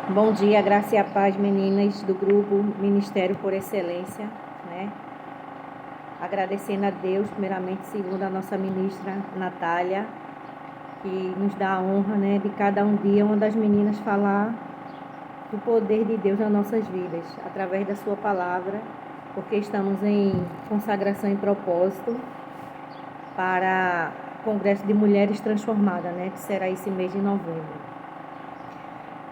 Bom dia, graça e a paz, meninas do grupo Ministério por Excelência, né? Agradecendo a Deus, primeiramente, segundo a nossa ministra Natália, que nos dá a honra, né, de cada um dia uma das meninas falar do poder de Deus nas nossas vidas, através da sua palavra, porque estamos em consagração e propósito para o Congresso de Mulheres Transformadas, né, que será esse mês de novembro.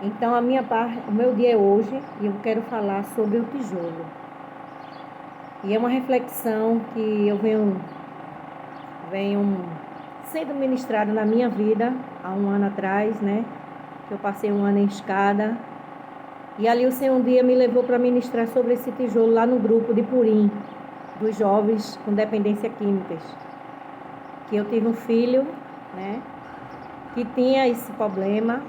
Então, o meu dia é hoje e eu quero falar sobre o tijolo. E é uma reflexão que eu venho sendo ministrada na minha vida há um ano atrás, né? Que eu passei um ano em escada. E ali o Senhor um dia me levou para ministrar sobre esse tijolo lá no grupo de Purim, dos jovens com dependência químicas. Que eu tive um filho, né? Que tinha esse problema,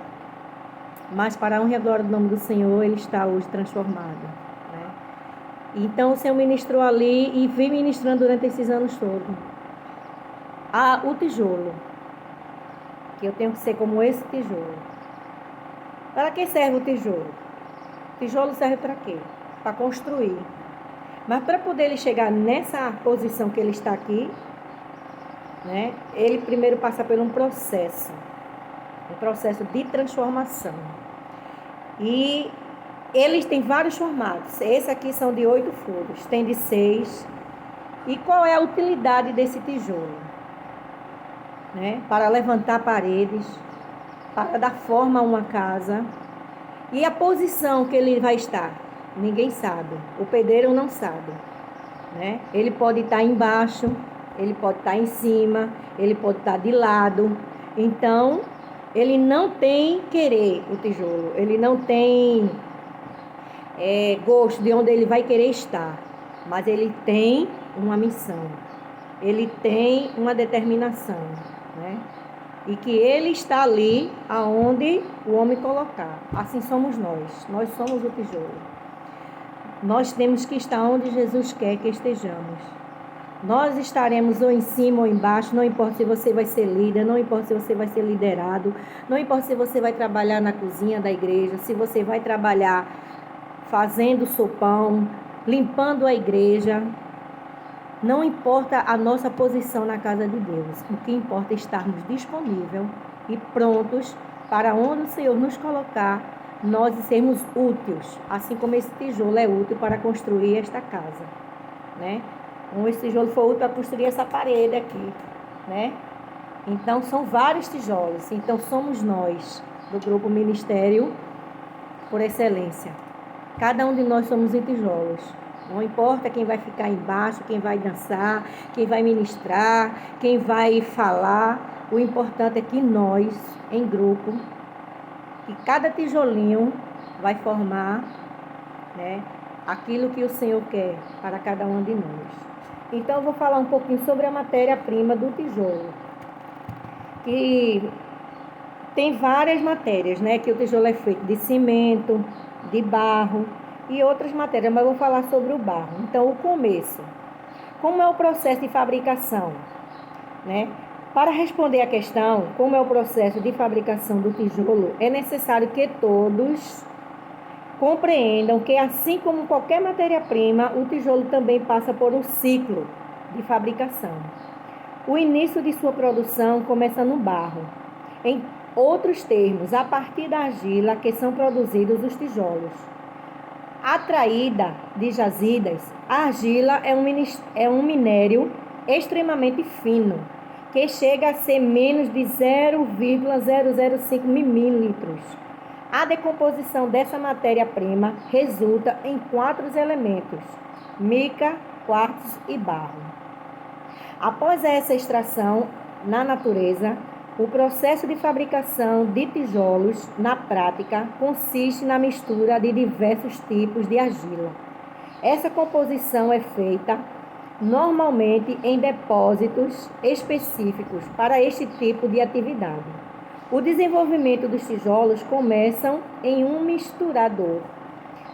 mas para a honra e a glória do nome do Senhor, ele está hoje transformado, né? Então o Senhor ministrou ali e vem ministrando durante esses anos todos. O tijolo, que eu tenho que ser como esse tijolo. Para que serve o tijolo? O tijolo serve para quê? Para construir. Mas para poder ele chegar nessa posição que ele está aqui, né, ele primeiro passa por um processo de transformação. E eles têm vários formatos. Esse aqui são de 8 furos, tem de 6. E qual é a utilidade desse tijolo? Né? Para levantar paredes, para dar forma a uma casa. E a posição que ele vai estar? Ninguém sabe. O pedreiro não sabe, né? Ele pode estar embaixo, ele pode estar em cima, ele pode estar de lado. Então, ele não tem querer o tijolo. Ele não tem gosto de onde ele vai querer estar. Mas ele tem uma missão. Ele tem uma determinação, né? E que ele está ali aonde o homem colocar. Assim somos nós. Nós somos o tijolo. Nós temos que estar onde Jesus quer que estejamos. Nós estaremos ou em cima ou embaixo, não importa se você vai ser líder, não importa se você vai ser liderado, não importa se você vai trabalhar na cozinha da igreja, se você vai trabalhar fazendo sopão, limpando a igreja. Não importa a nossa posição na casa de Deus, o que importa é estarmos disponíveis e prontos para onde o Senhor nos colocar, nós sermos úteis, assim como esse tijolo é útil para construir esta casa, né? Como esse tijolo foi útil para construir essa parede aqui, né? Então, são vários tijolos. Então, somos nós, do grupo Ministério por Excelência. Cada um de nós somos em tijolos. Não importa quem vai ficar embaixo, quem vai dançar, quem vai ministrar, quem vai falar. O importante é que nós, em grupo, que cada tijolinho vai formar, né, aquilo que o Senhor quer para cada um de nós. Então, eu vou falar um pouquinho sobre a matéria-prima do tijolo. Que tem várias matérias, né? Que o tijolo é feito de cimento, de barro e outras matérias, mas eu vou falar sobre o barro. Então, o começo. Como é o processo de fabricação, né? Para responder à questão, como é o processo de fabricação do tijolo, é necessário que todos compreendam que, assim como qualquer matéria-prima, o tijolo também passa por um ciclo de fabricação. O início de sua produção começa no barro. Em outros termos, a partir da argila que são produzidos os tijolos. Atraída de jazidas, a argila é um minério extremamente fino, que chega a ser menos de 0,005 milímetros. A decomposição dessa matéria-prima resulta em 4 elementos: mica, quartzo e barro. Após essa extração na natureza, o processo de fabricação de tijolos, na prática, consiste na mistura de diversos tipos de argila. Essa composição é feita normalmente em depósitos específicos para este tipo de atividade. O desenvolvimento dos tijolos começa em um misturador.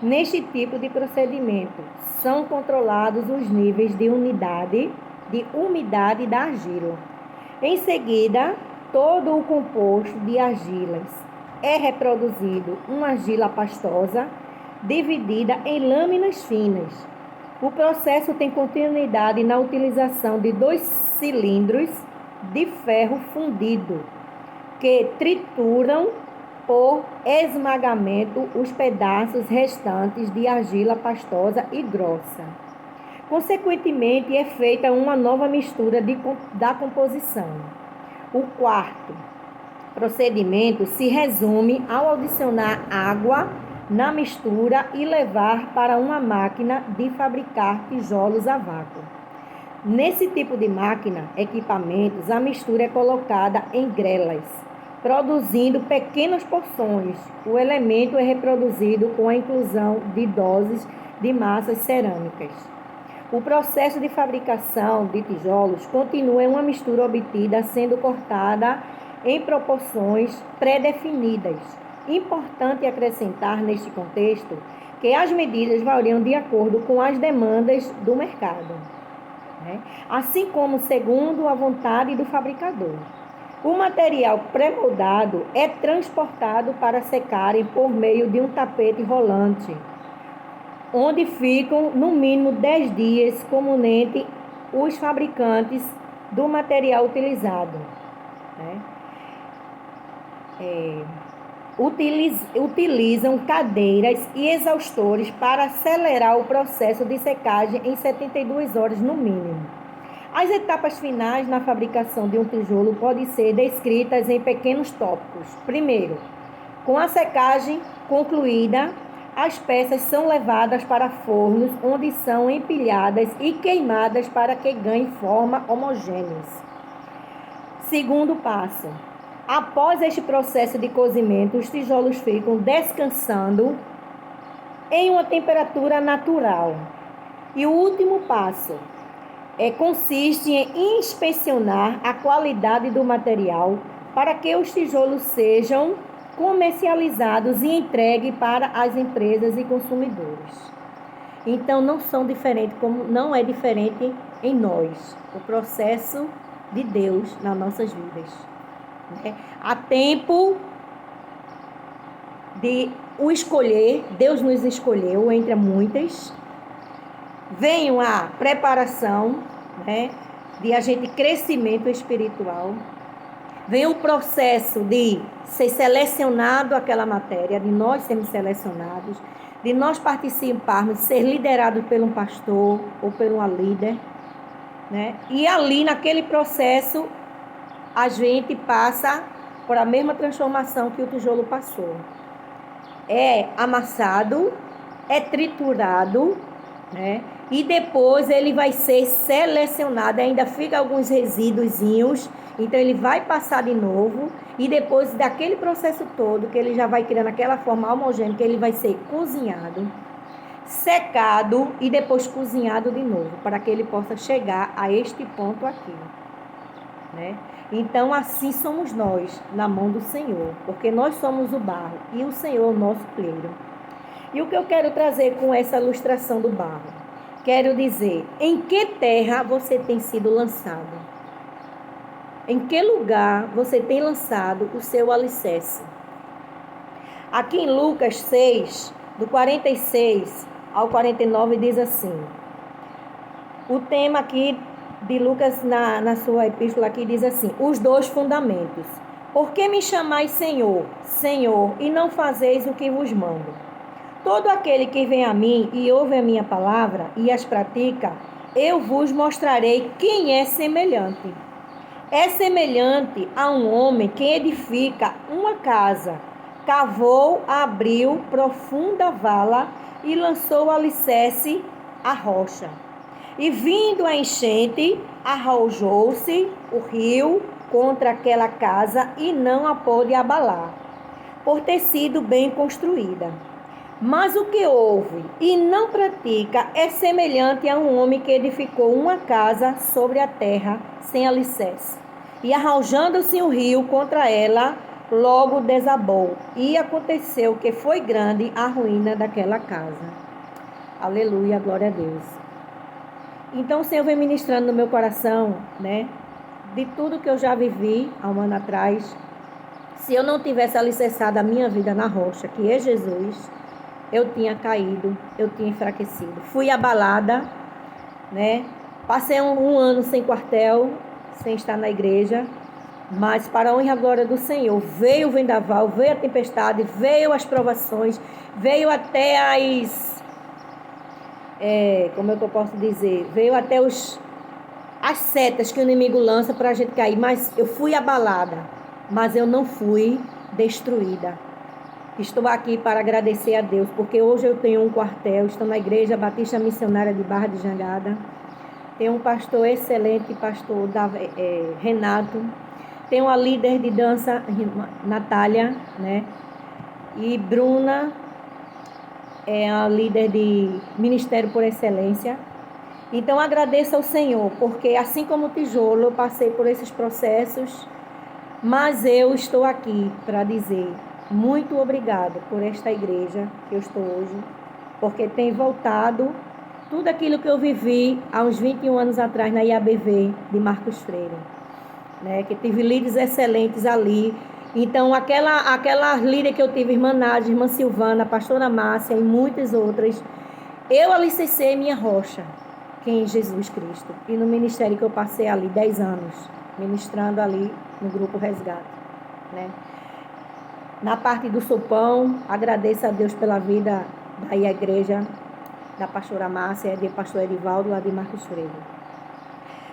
Neste tipo de procedimento, são controlados os níveis de umidade da argila. Em seguida, todo o composto de argilas é reproduzido uma argila pastosa dividida em lâminas finas. O processo tem continuidade na utilização de 2 cilindros de ferro fundido, que trituram por esmagamento os pedaços restantes de argila pastosa e grossa. Consequentemente, é feita uma nova mistura da composição. O quarto procedimento se resume ao adicionar água na mistura e levar para uma máquina de fabricar tijolos a vácuo. Nesse tipo de máquina, equipamentos, a mistura é colocada em grelas, produzindo pequenas porções. O elemento é reproduzido com a inclusão de doses de massas cerâmicas. O processo de fabricação de tijolos continua em uma mistura obtida sendo cortada em proporções pré-definidas. Importante acrescentar neste contexto que as medidas variam de acordo com as demandas do mercado, né? Assim como segundo a vontade do fabricador. O material pré-moldado é transportado para secarem por meio de um tapete rolante, onde ficam no mínimo 10 dias, comumente os fabricantes do material utilizado, né? Utilizam cadeiras e exaustores para acelerar o processo de secagem em 72 horas no mínimo. As etapas finais na fabricação de um tijolo podem ser descritas em pequenos tópicos. Primeiro, com a secagem concluída, as peças são levadas para fornos onde são empilhadas e queimadas para que ganhem forma homogênea. Segundo passo, após este processo de cozimento, os tijolos ficam descansando em uma temperatura natural. E o último passo consiste em inspecionar a qualidade do material para que os tijolos sejam comercializados e entregues para as empresas e consumidores. Então, não é diferente em nós, o processo de Deus nas nossas vidas. Há tempo de o escolher, Deus nos escolheu entre muitas. Vem a preparação, né, de a gente crescimento espiritual. Vem o processo de ser selecionado aquela matéria, de nós sermos selecionados, de nós participarmos, ser liderados por um pastor ou por uma líder, né? E ali, naquele processo, a gente passa por a mesma transformação que o tijolo passou. É amassado, é triturado, né? E depois ele vai ser selecionado, ainda fica alguns resíduozinhos, então ele vai passar de novo, e depois daquele processo todo, que ele já vai criando aquela forma homogênea, que ele vai ser cozinhado, secado e depois cozinhado de novo, para que ele possa chegar a este ponto aqui, né? Então, assim somos nós, na mão do Senhor, porque nós somos o barro e o Senhor é o nosso pleiro. E o que eu quero trazer com essa ilustração do barro? Quero dizer, em que terra você tem sido lançado? Em que lugar você tem lançado o seu alicerce? Aqui em Lucas 6, do 46 ao 49, diz assim. O tema aqui de Lucas, na sua epístola aqui, diz assim: os 2 fundamentos. Por que me chamais Senhor, Senhor, e não fazeis o que vos mando? Todo aquele que vem a mim e ouve a minha palavra e as pratica, eu vos mostrarei quem é semelhante. É semelhante a um homem que edifica uma casa, cavou, abriu profunda vala e lançou o alicerce à rocha. E vindo a enchente, arrojou-se o rio contra aquela casa e não a pôde abalar, por ter sido bem construída. Mas o que ouve e não pratica é semelhante a um homem que edificou uma casa sobre a terra sem alicerce. E arrojando-se o rio contra ela, logo desabou. E aconteceu que foi grande a ruína daquela casa. Aleluia, glória a Deus. Então o Senhor vem ministrando no meu coração, né, de tudo que eu já vivi há um ano atrás, Se eu não tivesse alicerçado a minha vida na rocha, que é Jesus, eu tinha caído, eu tinha enfraquecido. Fui abalada, né? Passei um ano sem quartel, sem estar na igreja, mas para a honra e a glória do Senhor, veio o vendaval, veio a tempestade, veio as provações, veio até como é que eu posso dizer? Veio até as setas que o inimigo lança para a gente cair, mas eu fui abalada, mas eu não fui destruída. Estou aqui para agradecer a Deus, porque hoje eu tenho um quartel, estou na Igreja Batista Missionária de Barra de Jangada, tenho um pastor excelente, pastor Renato, tenho a líder de dança, Natália, né? E Bruna é a líder de Ministério por Excelência. Então agradeço ao Senhor, porque assim como o tijolo, eu passei por esses processos, mas eu estou aqui para dizer muito obrigado por esta igreja que eu estou hoje, porque tem voltado tudo aquilo que eu vivi há uns 21 anos atrás na IABV de Marcos Freire, né? Que tive líderes excelentes ali. Então aquela líder que eu tive, irmã Nádia, irmã Silvana, a pastora Márcia e muitas outras, eu alicercei minha rocha, que é em Jesus Cristo. E no ministério que eu passei ali 10 anos, ministrando ali no Grupo Resgate, né? Na parte do sopão, agradeço a Deus pela vida da igreja, da pastora Márcia, do pastor Edivaldo, lá de Marcos Freire.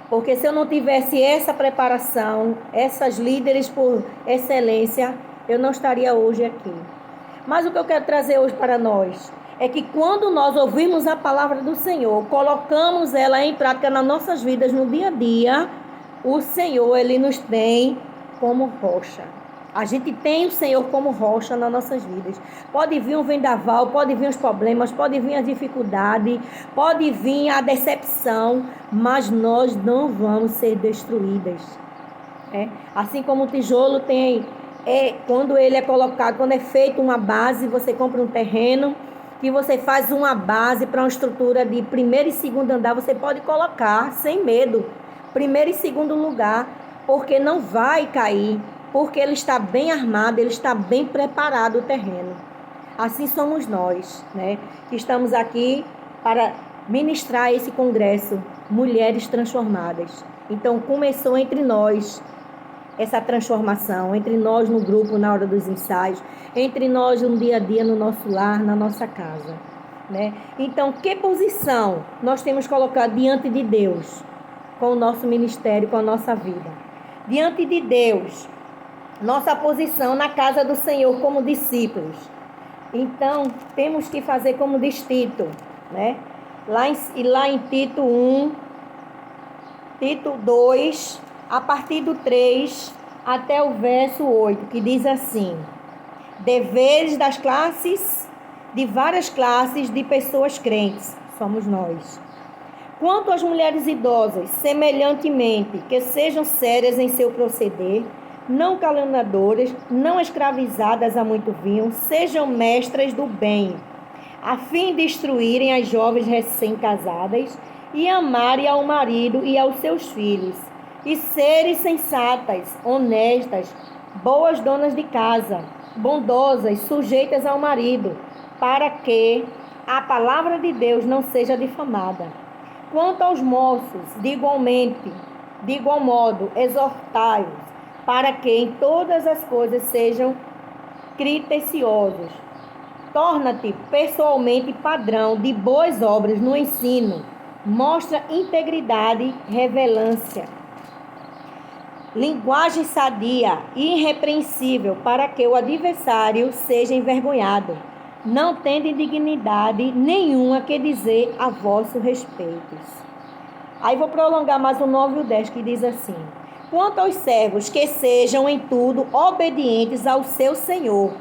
Porque se eu não tivesse essa preparação, essas líderes por excelência, eu não estaria hoje aqui. Mas o que eu quero trazer hoje para nós é que quando nós ouvimos a palavra do Senhor, colocamos ela em prática nas nossas vidas no dia a dia, o Senhor, Ele nos tem como rocha. A gente tem o Senhor como rocha nas nossas vidas. Pode vir um vendaval, pode vir os problemas, pode vir a dificuldade, pode vir a decepção, mas nós não vamos ser destruídas. Assim como o tijolo tem, quando ele é colocado, quando é feito uma base, você compra um terreno, que você faz uma base para uma estrutura de primeiro e segundo andar, você pode colocar sem medo, primeiro e segundo lugar, porque não vai cair, porque ele está bem armado, ele está bem preparado o terreno. Assim somos nós, né? Que estamos aqui para ministrar esse congresso, Mulheres Transformadas. Então começou entre nós essa transformação, entre nós no grupo, na hora dos ensaios, entre nós no dia a dia, no nosso lar, na nossa casa, né? Então, que posição nós temos colocado diante de Deus, com o nosso ministério, com a nossa vida? Diante de Deus, nossa posição na casa do Senhor como discípulos. Então, temos que fazer como diz Tito, né? Lá em Tito 1, Tito 2, a partir do 3 até o verso 8, que diz assim: deveres das classes, de várias classes de pessoas crentes, somos nós. Quanto às mulheres idosas, semelhantemente, que sejam sérias em seu proceder, não caluniadoras, não escravizadas a muito vinho, sejam mestras do bem, a fim de instruírem as jovens recém-casadas e amarem ao marido e aos seus filhos, e serem sensatas, honestas, boas donas de casa, bondosas, sujeitas ao marido, para que a palavra de Deus não seja difamada. Quanto aos moços, de igual modo, exortai-os, para que em todas as coisas sejam criteriosos. Torna-te pessoalmente padrão de boas obras no ensino. Mostra integridade, reverência, linguagem sadia e irrepreensível, para que o adversário seja envergonhado, não tendo dignidade nenhuma que dizer a vosso respeito. Aí vou prolongar mais o 9 e o 10, que diz assim: quanto aos servos, que sejam em tudo obedientes ao seu Senhor,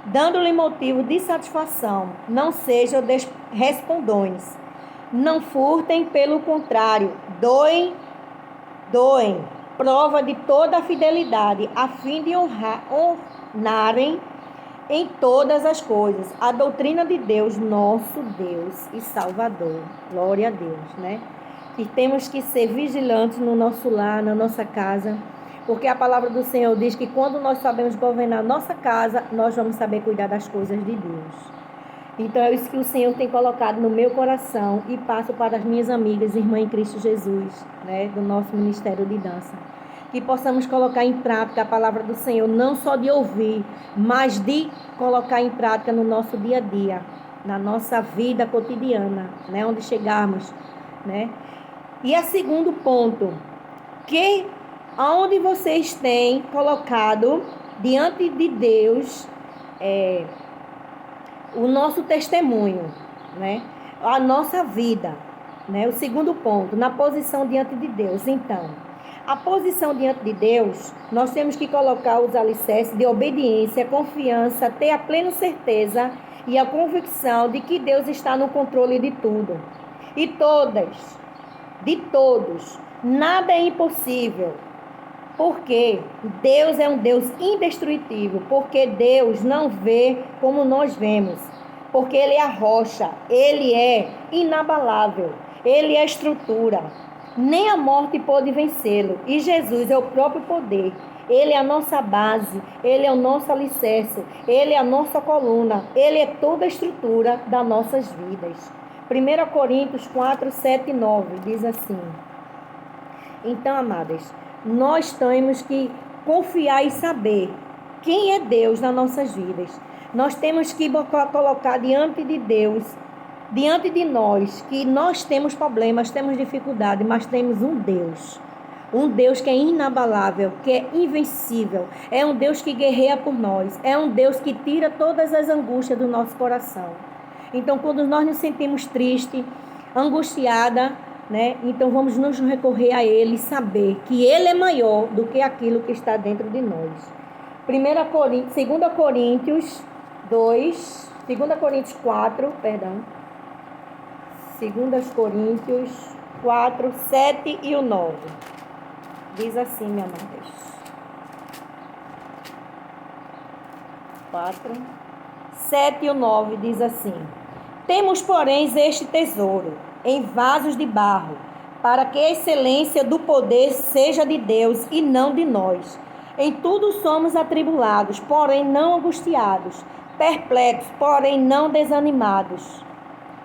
dando-lhe motivo de satisfação, não sejam respondões, não furtem, pelo contrário, doem prova de toda a fidelidade, a fim de honrarem em todas as coisas a doutrina de Deus, nosso Deus e Salvador. Glória a Deus, né? E temos que ser vigilantes no nosso lar, na nossa casa, Porque a palavra do Senhor diz que quando nós sabemos governar a nossa casa, nós vamos saber cuidar das coisas de Deus. Então é isso que o Senhor tem colocado no meu coração e passo para as minhas amigas, irmãs em Cristo Jesus, né, do nosso Ministério de Dança. Que possamos colocar em prática a palavra do Senhor, não só de ouvir, mas de colocar em prática no nosso dia a dia, na nossa vida cotidiana, né, onde chegarmos, né. E a segundo ponto, que aonde vocês têm colocado diante de Deus o nosso testemunho, né? A nossa vida, né? O segundo ponto, na posição diante de Deus. Então, a posição diante de Deus, nós temos que colocar os alicerces de obediência, confiança, ter a plena certeza e a convicção de que Deus está no controle de tudo. E de todos, nada é impossível. Porque Deus é um Deus indestrutível, porque Deus não vê como nós vemos, porque Ele é a rocha, Ele é inabalável, Ele é a estrutura, nem a morte pode vencê-lo, e Jesus é o próprio poder, Ele é a nossa base, Ele é o nosso alicerce, Ele é a nossa coluna, Ele é toda a estrutura das nossas vidas. 1 Coríntios 4, 7 e 9 diz assim: então, amadas, nós temos que confiar e saber quem é Deus nas nossas vidas. Nós temos que colocar diante de Deus, diante de nós, que nós temos problemas, temos dificuldade, mas temos um Deus que é inabalável, que é invencível, é um Deus que guerreia por nós, é um Deus que tira todas as angústias do nosso coração. Então, quando nós nos sentimos tristes, angustiadas, né? Então vamos nos recorrer a Ele e saber que Ele é maior do que aquilo que está dentro de nós. 2 Coríntios 4, 2 Coríntios 4, 7 e o 9. Diz assim, minha amadas. 4, 7 e o 9 diz assim: temos, porém, este tesouro em vasos de barro, para que a excelência do poder seja de Deus e não de nós. Em tudo somos atribulados, porém não angustiados, perplexos, porém não desanimados.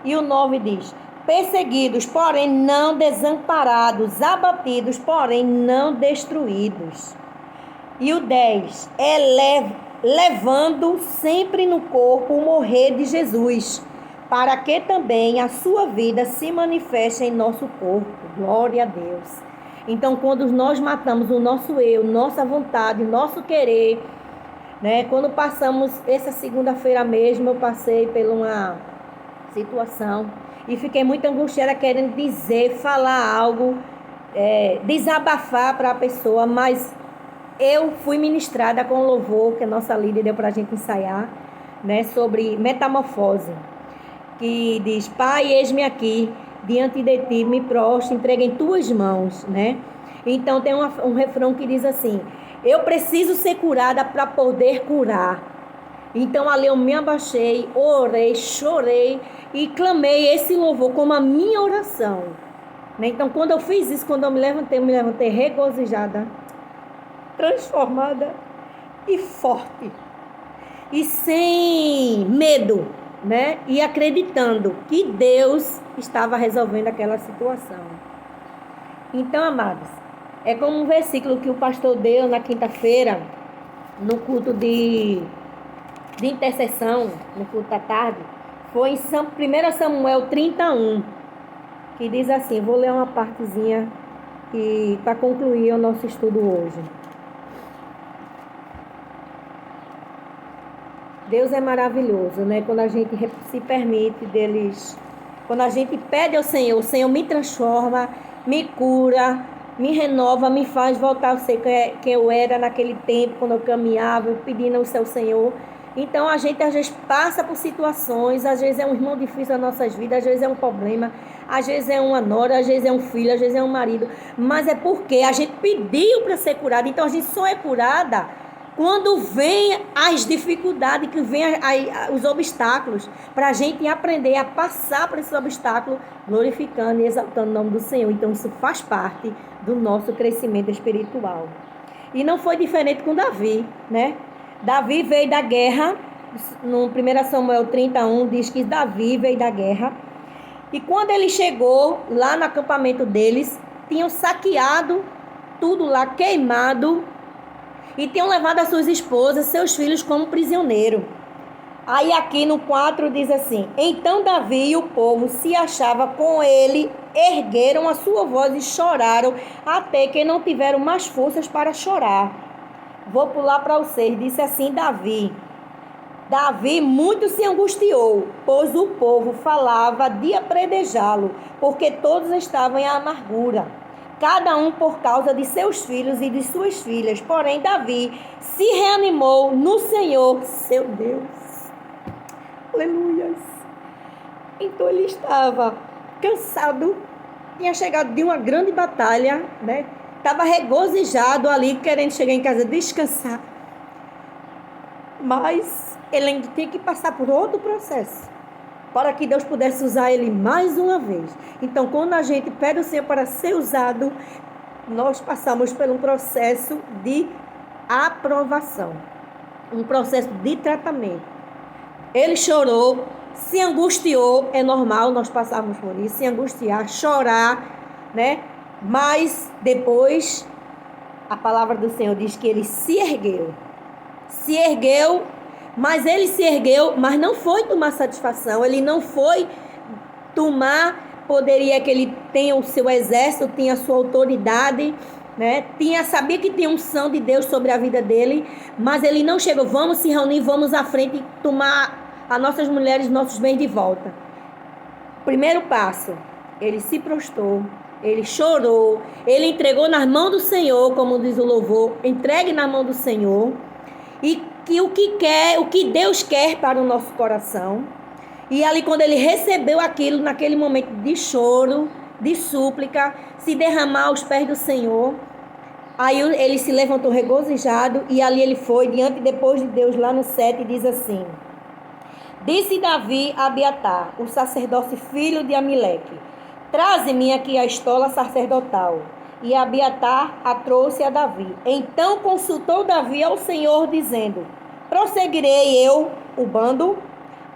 E o 9 diz: perseguidos, porém não desamparados, abatidos, porém não destruídos. E o 10: levando sempre no corpo o morrer de Jesus, para que também a sua vida se manifeste em nosso corpo. Glória a Deus. Então, quando nós matamos o nosso eu, nossa vontade, nosso querer, né? Quando passamos, essa segunda-feira mesmo, eu passei por uma situação e fiquei muito angustiada, querendo dizer, falar algo, desabafar para a pessoa, mas eu fui ministrada com louvor, que a nossa líder deu para a gente ensaiar, né? Sobre metamorfose, que diz: Pai, eis-me aqui, diante de ti, me prostro, entregue em tuas mãos, né? Então tem um refrão que diz assim: eu preciso ser curada para poder curar. Então ali eu me abaixei, orei, chorei e clamei esse louvor como a minha oração, né? Então quando eu fiz isso, quando eu me levantei regozijada, transformada e forte, e sem medo, né? E acreditando que Deus estava resolvendo aquela situação. Então, amados, é como um versículo que o pastor deu na quinta-feira, no culto de intercessão, no culto da tarde, foi em 1 Samuel 31, que diz assim, vou ler uma partezinha para concluir o nosso estudo hoje. Deus é maravilhoso, né? Quando a gente se permite quando a gente pede ao Senhor, o Senhor me transforma, me cura, me renova, me faz voltar a ser quem eu era naquele tempo, quando eu caminhava, eu pedindo ao seu Senhor. Então a gente às vezes passa por situações, às vezes é um irmão difícil nas nossas vidas, às vezes é um problema, às vezes é uma nora, às vezes é um filho, às vezes é um marido, mas é porque a gente pediu para ser curada. Então a gente só é curada quando vem as dificuldades, que vem os obstáculos, para a gente aprender a passar por esses obstáculos, glorificando e exaltando o nome do Senhor. Então isso faz parte do nosso crescimento espiritual. E não foi diferente com Davi, né? Davi veio da guerra, no 1 Samuel 31 diz que Davi veio da guerra. E quando ele chegou lá no acampamento deles, tinham saqueado tudo lá, queimado, e tinham levado as suas esposas, seus filhos como prisioneiro. Aí aqui no 4 diz assim: então Davi e o povo se achava com ele, ergueram a sua voz e choraram, até que não tiveram mais forças para chorar. Vou pular para o 6, disse assim Davi muito se angustiou, pois o povo falava de apredejá-lo, porque todos estavam em amargura, cada um por causa de seus filhos e de suas filhas. Porém, Davi se reanimou no Senhor, seu Deus. Aleluias. Então ele estava cansado, tinha chegado de uma grande batalha, né? Estava regozijado ali, querendo chegar em casa descansar. Mas ele ainda tinha que passar por outro processo, para que Deus pudesse usar ele mais uma vez. Então, quando a gente pede ao Senhor para ser usado, nós passamos por um processo de aprovação, um processo de tratamento. Ele chorou, se angustiou, é normal nós passarmos por isso, se angustiar, chorar, né? Mas depois, a palavra do Senhor diz que ele se ergueu, mas ele se ergueu, mas não foi tomar satisfação, ele não foi tomar, poderia que ele tenha o seu exército, tinha a sua autoridade, né? Sabia que tinha unção de Deus sobre a vida dele, mas ele não chegou, vamos se reunir, vamos à frente e tomar as nossas mulheres, nossos bens de volta. Primeiro passo, ele se prostrou, ele chorou, ele entregou nas mãos do Senhor, como diz o louvor, entregue na mão do Senhor, e que o que Deus quer para o nosso coração. E ali, quando ele recebeu aquilo, naquele momento de choro, de súplica, se derramar aos pés do Senhor, aí ele se levantou regozijado, e ali ele foi diante, depois de Deus, lá no 7, diz assim: disse Davi a Abiatar, o sacerdote filho de Amileque: traze-me aqui a estola sacerdotal. E Abiatar a trouxe a Davi. Então consultou Davi ao Senhor, dizendo: prosseguirei eu o bando?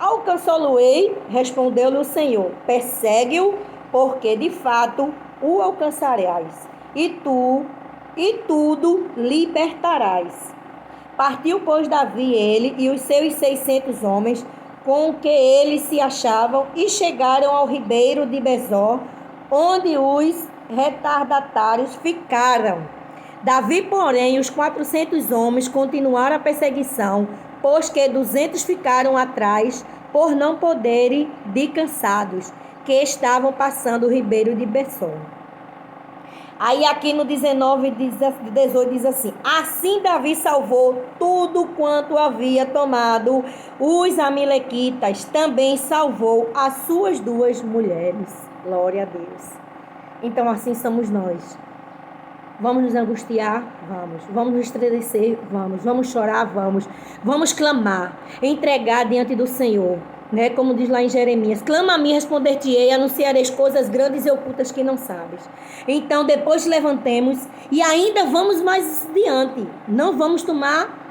Alcançá-lo-ei, respondeu-lhe o Senhor: persegue-o, porque de fato o alcançarás, e tudo libertarás. Partiu, pois, Davi, ele e os seus 600 homens, com que eles se achavam, e chegaram ao ribeiro de Besor, onde os retardatários ficaram. Davi, porém, os 400 homens continuaram a perseguição, pois que 200 ficaram atrás, por não poderem, de cansados, que estavam passando o ribeiro de Besor. Aí aqui no 19 e 18 diz assim: assim Davi salvou tudo quanto havia tomado os amalequitas, também salvou as suas 2 mulheres. Glória a Deus. Então assim somos nós. Vamos nos angustiar? Vamos nos estremecer? Vamos chorar? Vamos clamar, entregar diante do Senhor, né? Como diz lá em Jeremias: clama a mim, responder-te-ei, anunciareis coisas grandes e ocultas que não sabes. Então depois levantemos e ainda vamos mais adiante. Não vamos tomar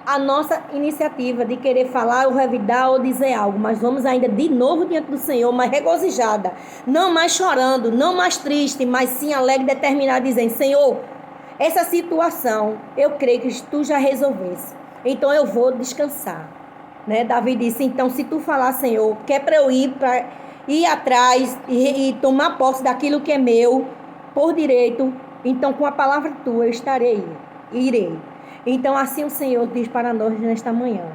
a nossa iniciativa de querer falar ou revidar ou dizer algo, mas vamos ainda de novo diante do Senhor, mas regozijada, não mais chorando, não mais triste, mas sim alegre e determinada, dizendo: Senhor, essa situação eu creio que tu já resolvesse, então eu vou descansar, né? Davi disse: então se tu falar, Senhor, que é para eu ir atrás e tomar posse daquilo que é meu por direito, então com a palavra tua eu irei. Então assim o Senhor diz para nós nesta manhã: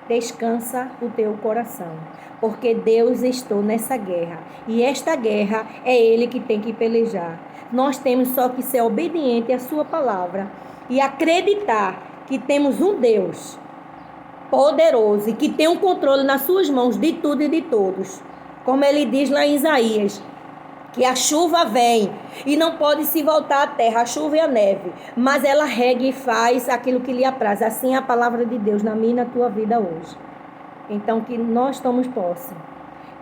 descansa o teu coração, porque Deus está nessa guerra, e esta guerra é Ele que tem que pelejar. Nós temos só que ser obediente à sua palavra e acreditar que temos um Deus poderoso e que tem um controle nas suas mãos de tudo e de todos. Como ele diz lá em Isaías, que a chuva vem e não pode se voltar à terra, a chuva e a neve, mas ela rega e faz aquilo que lhe apraz. Assim é a palavra de Deus na minha e na tua vida hoje. Então que nós tomemos posse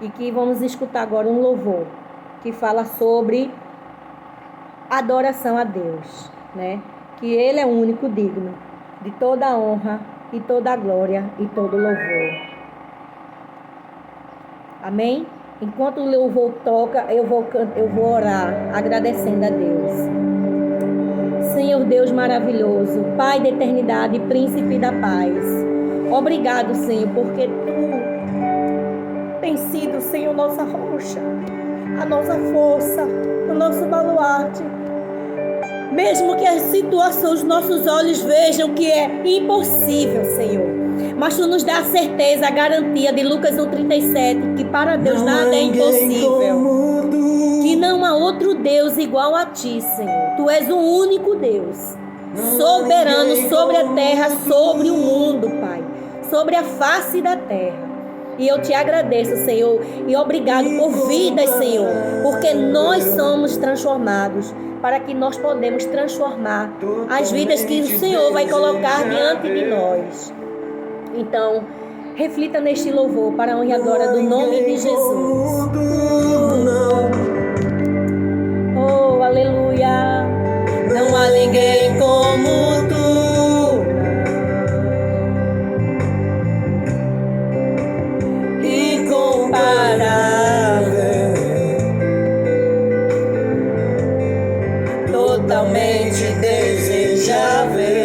e que vamos escutar agora um louvor que fala sobre adoração a Deus, né? que Ele é o único digno de toda a honra e toda a glória e todo o louvor. Amém? Enquanto o louvor toca, eu vou orar, agradecendo a Deus. Senhor Deus maravilhoso, Pai da eternidade, Príncipe da paz. Obrigado, Senhor, porque Tu tens sido, Senhor, nossa rocha, a nossa força, o nosso baluarte. Mesmo que as situações, nossos olhos vejam que é impossível, Senhor. Mas Tu nos dá a certeza, a garantia de Lucas 1,37, que para Deus nada é impossível. Que não há outro Deus igual a Ti, Senhor. Tu és o único Deus, soberano sobre a terra, sobre o mundo, Pai. Sobre a face da terra. E eu Te agradeço, Senhor, e obrigado por vidas, Senhor, porque nós somos transformados, para que nós podemos transformar as vidas que o Senhor vai colocar diante de nós. Então, reflita neste louvor para a honra e a glória do nome de Jesus. Oh, aleluia! Não há ninguém como Tu. Totalmente desejável.